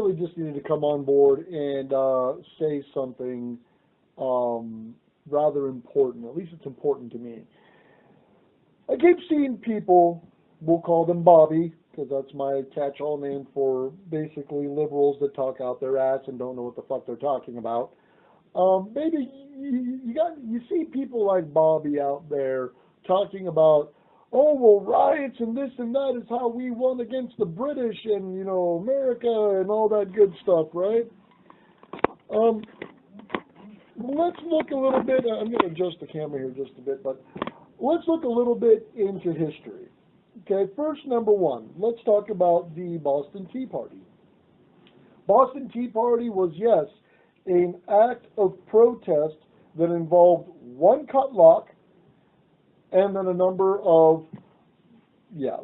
really just needed to come on board and say something rather important. At least it's important to me. I keep seeing people, we'll call them Bobby, because that's my catch-all name for basically liberals that talk out their ass and don't know what the fuck they're talking about. Maybe you see people like Bobby out there talking about, oh well, riots and this and that is how we won against the British and America and all that good stuff, right? Let's look a little bit. I'm going to adjust the camera here just a bit, but let's look a little bit into history. Okay, first, number one, let's talk about the Boston Tea Party. Boston Tea Party was, yes, an act of protest that involved one cut lock and then a number of,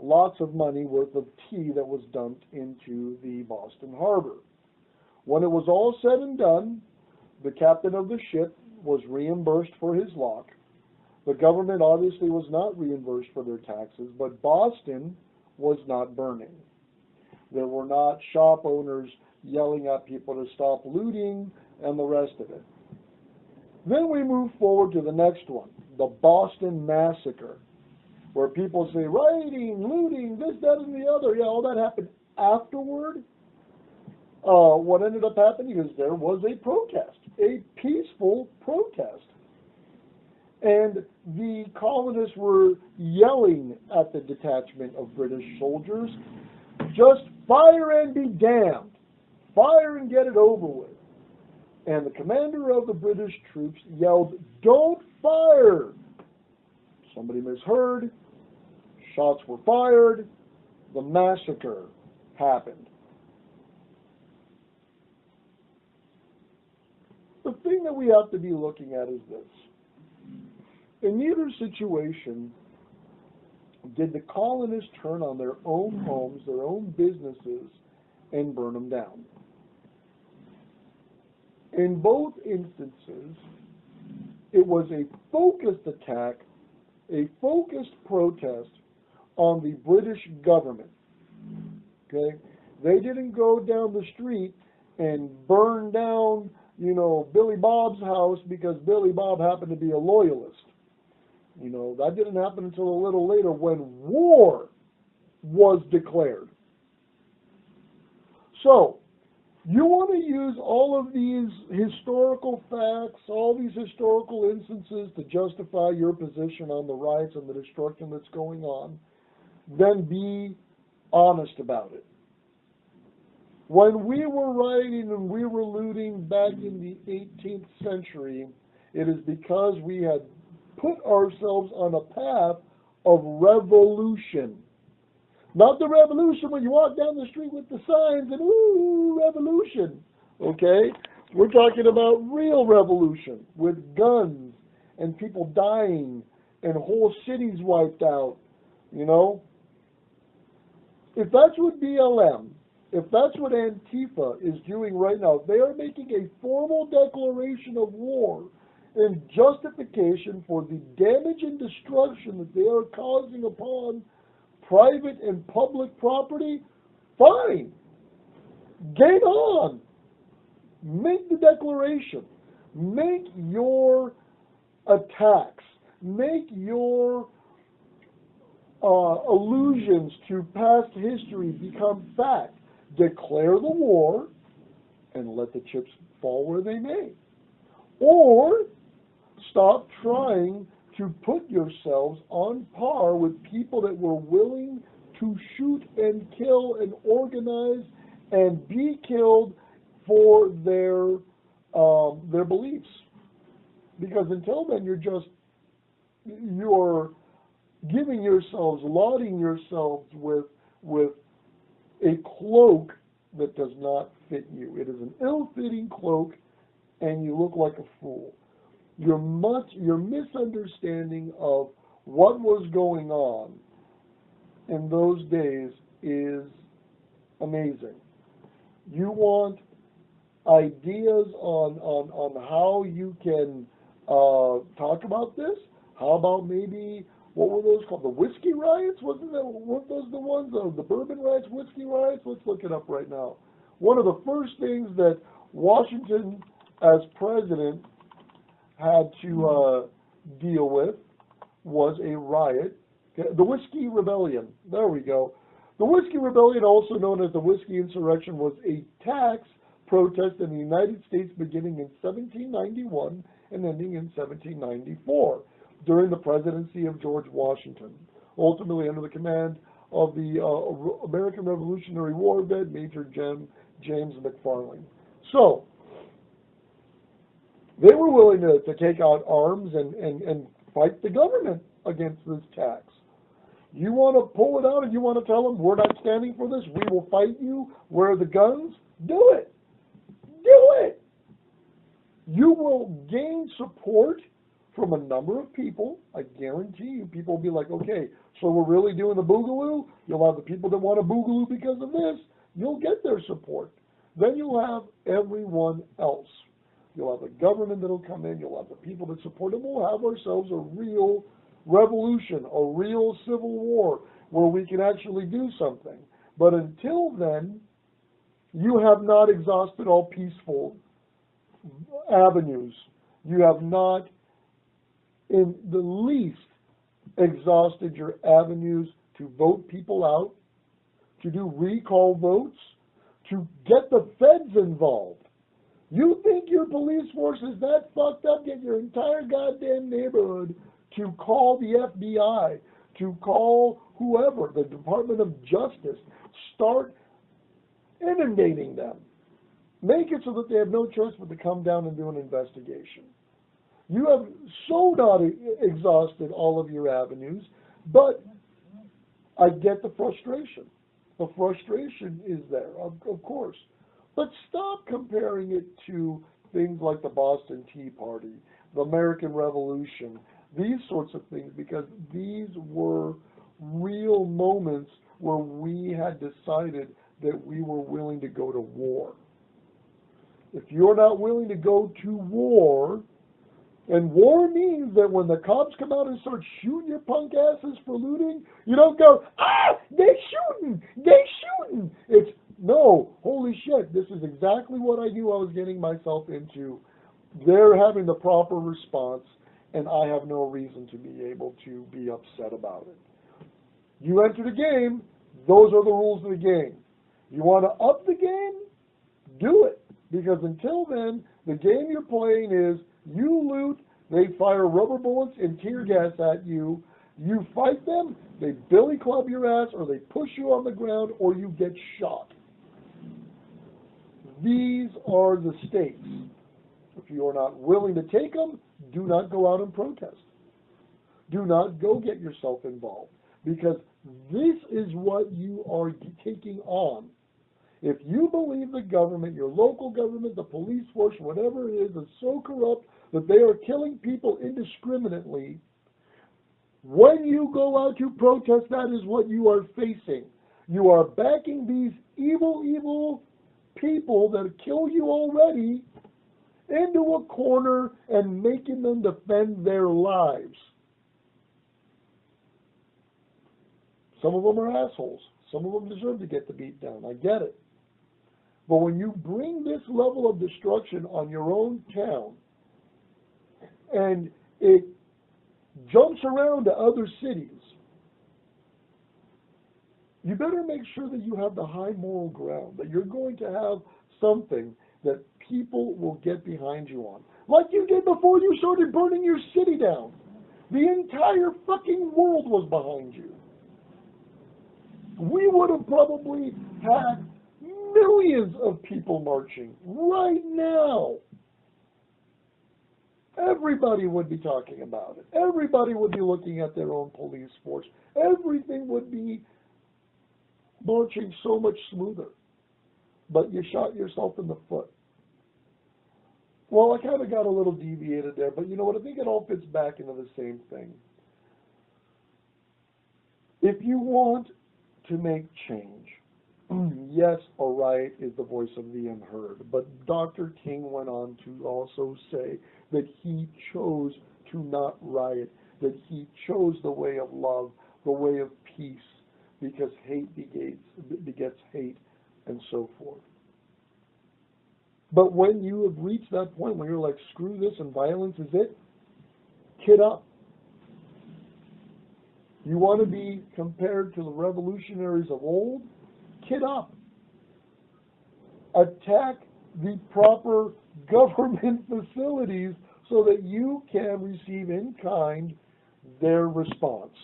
lots of money worth of tea that was dumped into the Boston Harbor. When it was all said and done, the captain of the ship was reimbursed for his lock. The government obviously was not reimbursed for their taxes, but Boston was not burning. There were not shop owners yelling at people to stop looting and the rest of it. Then we move forward to the next one, the Boston Massacre, where people say rioting, looting, this, that, and the other. Yeah, all that happened afterward. What ended up happening is there was a protest, a peaceful protest. And the colonists were yelling at the detachment of British soldiers, just fire and be damned. Fire and get it over with. And the commander of the British troops yelled, don't fire. Somebody misheard. Shots were fired. The massacre happened. The thing that we have to be looking at is this. In neither situation did the colonists turn on their own homes, their own businesses, and burn them down. In both instances, it was a focused attack, a focused protest on the British government. Okay? They didn't go down the street and burn down, Billy Bob's house because Billy Bob happened to be a loyalist. That didn't happen until a little later when war was declared. So, you want to use all of these historical facts, all these historical instances to justify your position on the riots and the destruction that's going on, then be honest about it. When we were rioting and we were looting back in the 18th century, it is because we had put ourselves on a path of revolution. Not the revolution when you walk down the street with the signs and, ooh, revolution. Okay? We're talking about real revolution with guns and people dying and whole cities wiped out. If that's what BLM, if that's what Antifa is doing right now, they are making a formal declaration of war in justification for the damage and destruction that they are causing upon private and public property, fine. Game on. Make the declaration. Make your attacks. Make your allusions to past history become fact. Declare the war and let the chips fall where they may. Or stop trying to put yourselves on par with people that were willing to shoot and kill and organize and be killed for their beliefs. Because until then, you're giving yourselves, lauding yourselves with a cloak that does not fit you. It is an ill-fitting cloak, and you look like a fool. Your misunderstanding of what was going on in those days is amazing. You want ideas on how you can talk about this? How about maybe, what were those called? The whiskey riots? Weren't those the ones? The bourbon riots, whiskey riots? Let's look it up right now. one of the first things that Washington, as president, had to deal with was a riot, the Whiskey Rebellion. There we go. The Whiskey Rebellion, also known as the Whiskey Insurrection, was a tax protest in the United States beginning in 1791 and ending in 1794 during the presidency of George Washington, ultimately under the command of the American Revolutionary War vet, Major James McFarland. So, they were willing to take out arms and fight the government against this tax. You want to pull it out and you want to tell them, we're not standing for this, we will fight you, where are the guns? Do it. Do it. You will gain support from a number of people. I guarantee you, people will be like, okay, so we're really doing the boogaloo? You'll have the people that want to boogaloo because of this. You'll get their support. Then you'll have everyone else. You'll have the government that'll come in. You'll have the people that support it. We'll have ourselves a real revolution, a real civil war where we can actually do something. But until then, you have not exhausted all peaceful avenues. You have not in the least exhausted your avenues to vote people out, to do recall votes, to get the feds involved. You think your police force is that fucked up? Get your entire goddamn neighborhood to call the FBI, to call whoever, the Department of Justice. Start inundating them. Make it so that they have no choice but to come down and do an investigation. You have so not exhausted all of your avenues, but I get the frustration. The frustration is there, of course. But stop comparing it to things like the Boston Tea Party, the American Revolution, these sorts of things, because these were real moments where we had decided that we were willing to go to war. If you're not willing to go to war, and war means that when the cops come out and start shooting your punk asses for looting, you don't go, they're shooting! It's, no, holy shit, this is exactly what I knew I was getting myself into. They're having the proper response, and I have no reason to be able to be upset about it. You enter the game, those are the rules of the game. You want to up the game? Do it. Because until then, the game you're playing is you loot, they fire rubber bullets and tear gas at you. You fight them, they billy club your ass, or they push you on the ground, or you get shot. These are the stakes. If you are not willing to take them, do not go out and protest. Do not go get yourself involved, because this is what you are taking on. If you believe the government, your local government, the police force, whatever it is so corrupt that they are killing people indiscriminately, when you go out to protest, that is what you are facing. You are backing these evil people that kill you already into a corner and making them defend their lives. Some of them are assholes. Some of them deserve to get the beat down. I get it. But when you bring this level of destruction on your own town, and it jumps around to other cities, you better make sure that you have the high moral ground, that you're going to have something that people will get behind you on. Like you did before you started burning your city down. The entire fucking world was behind you. We would have probably had millions of people marching right now. Everybody would be talking about it. Everybody would be looking at their own police force. Everything would be marching so much smoother. But you shot yourself in the foot. Well, I kind of got a little deviated there, but you know what? I think it all fits back into the same thing. If you want to make change, yes, a riot is the voice of the unheard, but Dr. King went on to also say that he chose to not riot, that he chose the way of love, the way of peace, because hate begets hate, and so forth. But when you have reached that point where you're like, screw this and violence is it, kid up. You want to be compared to the revolutionaries of old? Kid up. Attack the proper government facilities so that you can receive in kind their response.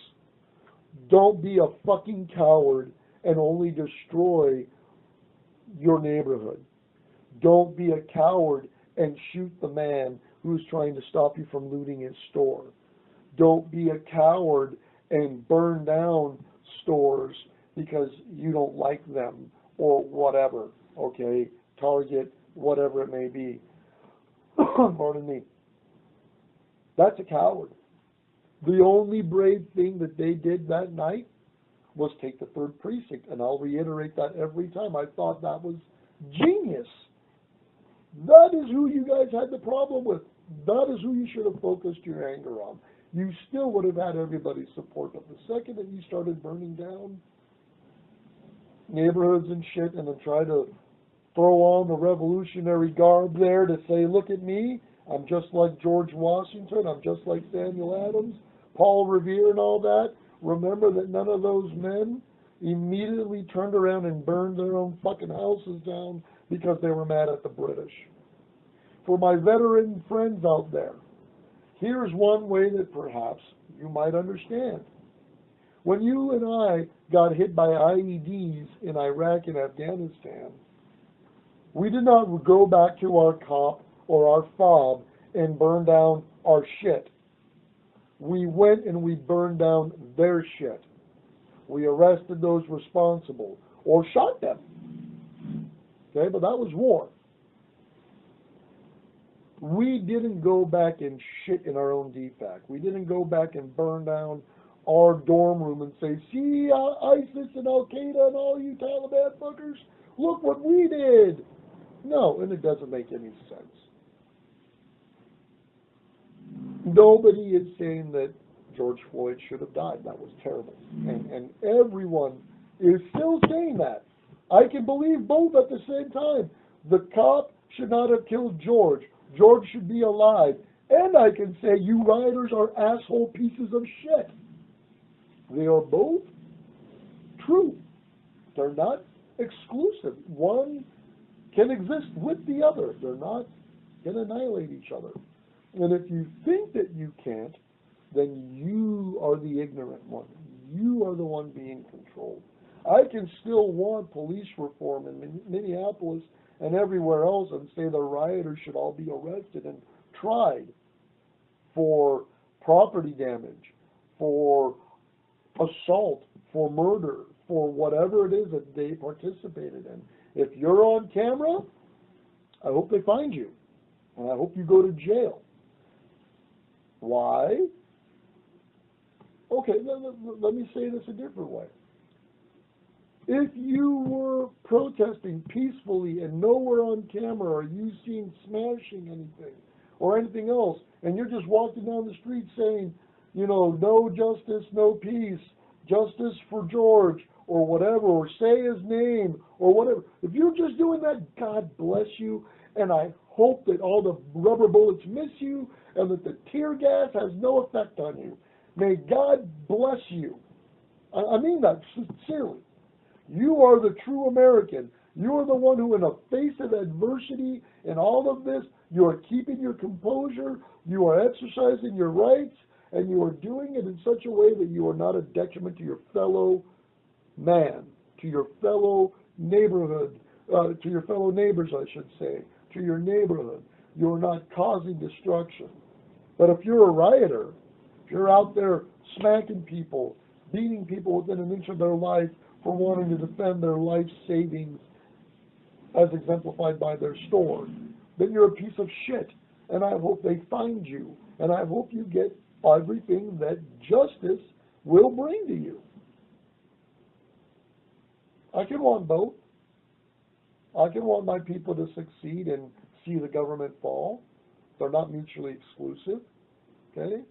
Don't be a fucking coward and only destroy your neighborhood. Don't be a coward and shoot the man who's trying to stop you from looting his store. Don't be a coward and burn down stores because you don't like them or whatever, okay? Target, whatever it may be. Pardon me. That's a coward. The only brave thing that they did that night was take the 3rd precinct, and I'll reiterate that every time. I thought that was genius. That is who you guys had the problem with. That is who you should have focused your anger on. You still would have had everybody's support, but the second that you started burning down neighborhoods and shit and then try to throw on the revolutionary garb there to say, look at me, I'm just like George Washington, I'm just like Samuel Adams, Paul Revere and all that. Remember that none of those men immediately turned around and burned their own fucking houses down because they were mad at the British. For my veteran friends out there, here's one way that perhaps you might understand. When you and I got hit by IEDs in Iraq and Afghanistan, we did not go back to our cop or our fob and burn down our shit. We went and we burned down their shit. We arrested those responsible or shot them. Okay, but that was war. We didn't go back and shit in our own defect. We didn't go back and burn down our dorm room and say, see, ISIS and Al-Qaeda and all you Taliban fuckers, look what we did. No, and it doesn't make any sense. Nobody is saying that George Floyd should have died. That was terrible. And everyone is still saying that. I can believe both at the same time. The cop should not have killed George. George should be alive. And I can say you rioters are asshole pieces of shit. They are both true. They're not exclusive. One can exist with the other. They're not going to annihilate each other. And if you think that you can't, then you are the ignorant one. You are the one being controlled. I can still want police reform in Minneapolis and everywhere else and say the rioters should all be arrested and tried for property damage, for assault, for murder, for whatever it is that they participated in. If you're on camera, I hope they find you. And I hope you go to jail. Why? Okay, let me say this a different way. If you were protesting peacefully and nowhere on camera are you seen smashing anything or anything else, and you're just walking down the street saying, you know, no justice, no peace, justice for George, or whatever, or say his name, or whatever. If you're just doing that, God bless you, and I hope that all the rubber bullets miss you, and that the tear gas has no effect on you. May God bless you. I mean that sincerely. You are the true American. You are the one who, in the face of adversity and all of this, you are keeping your composure, you are exercising your rights, and you are doing it in such a way that you are not a detriment to your fellow man, to your fellow neighborhood, to your fellow neighbors, I should say, to your neighborhood. You are not causing destruction. But if you're a rioter, if you're out there smacking people, beating people within an inch of their life for wanting to defend their life savings, as exemplified by their store, then you're a piece of shit. And I hope they find you. And I hope you get everything that justice will bring to you. I can want both. I can want my people to succeed and see the government fall. They're not mutually exclusive. Okay?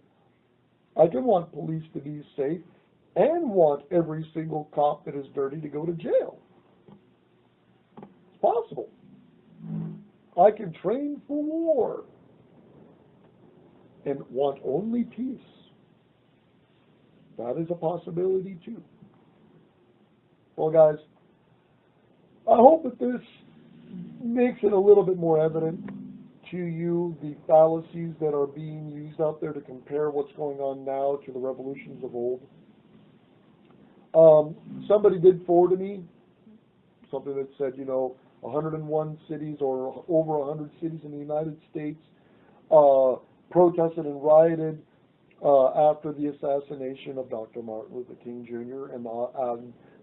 I can want police to be safe and want every single cop that is dirty to go to jail. It's possible. I can train for war and want only peace. That is a possibility too. Well, guys, I hope that this makes it a little bit more evident to you the fallacies that are being used out there to compare what's going on now to the revolutions of old. Somebody did forward to me something that said, 101 cities or over 100 cities in the United States protested and rioted after the assassination of Dr. Martin Luther King Jr. and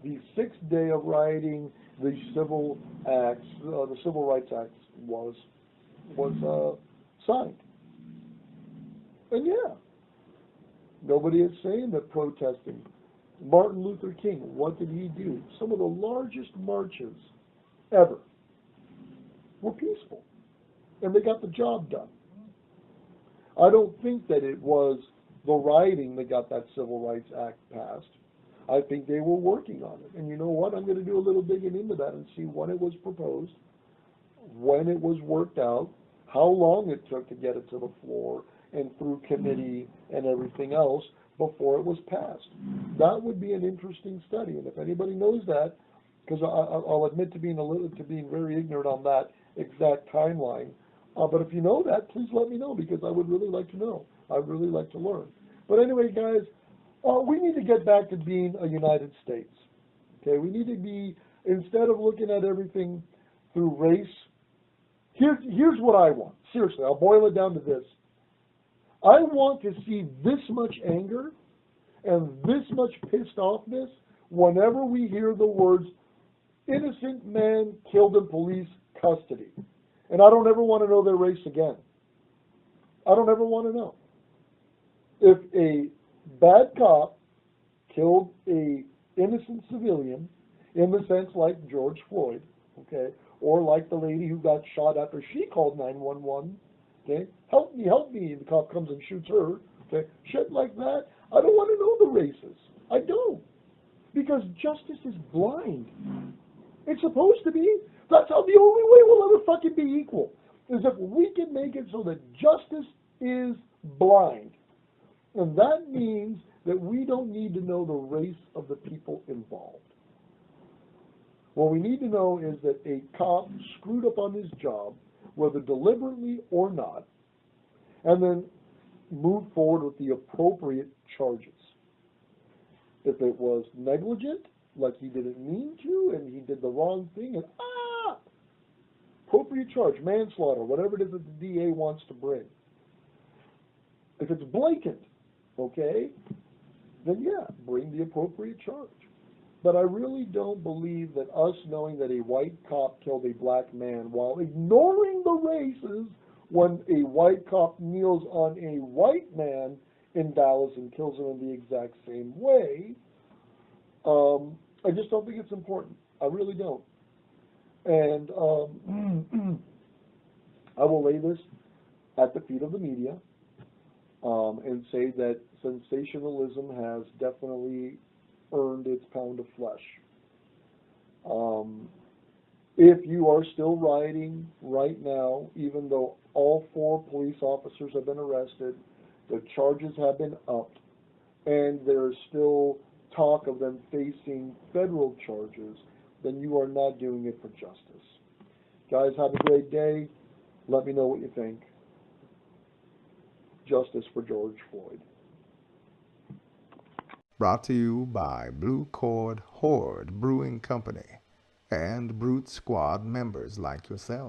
the sixth day of rioting, the Civil Rights Act was signed. And yeah, nobody is saying that protesting. Martin Luther King, what did he do? Some of the largest marches ever were peaceful, and they got the job done. I don't think that it was the rioting that got that Civil Rights Act passed. I think they were working on it. And you know what? I'm going to do a little digging into that and see when it was proposed, when it was worked out, how long it took to get it to the floor and through committee and everything else before it was passed. That would be an interesting study. And if anybody knows that, because I'll admit to being very ignorant on that exact timeline, but if you know that, please let me know, because I would really like to know. I'd really like to learn. But anyway, guys, we need to get back to being a United States. Okay, we need to be, instead of looking at everything through race, here's what I want. Seriously, I'll boil it down to this. I want to see this much anger and this much pissed offness whenever we hear the words, innocent man killed in police custody. And I don't ever want to know their race again. I don't ever want to know. If a bad cop killed a innocent civilian, in the sense like George Floyd, okay, or like the lady who got shot after she called 911, okay, help me, and the cop comes and shoots her, okay, shit like that, I don't want to know the races. I don't. Because justice is blind. It's supposed to be. That's how the only way we'll ever fucking be equal, is if we can make it so that justice is blind. And that means that we don't need to know the race of the people involved. What we need to know is that a cop screwed up on his job, whether deliberately or not, and then move forward with the appropriate charges. If it was negligent, like he didn't mean to, and he did the wrong thing, and appropriate charge, manslaughter, whatever it is that the DA wants to bring. If it's blatant, okay, then yeah, bring the appropriate charge. But I really don't believe that us knowing that a white cop killed a black man while ignoring the races when a white cop kneels on a white man in Dallas and kills him in the exact same way, I just don't think it's important. I really don't. And I will lay this at the feet of the media and say that sensationalism has definitely earned its pound of flesh. If you are still rioting right now, even though all 4 police officers have been arrested, the charges have been upped, and there's still talk of them facing federal charges, then you are not doing it for justice. Guys, have a great day. Let me know what you think. Justice for George Floyd. Brought to you by Blue Cord Horde Brewing Company and Brute Squad members like yourself.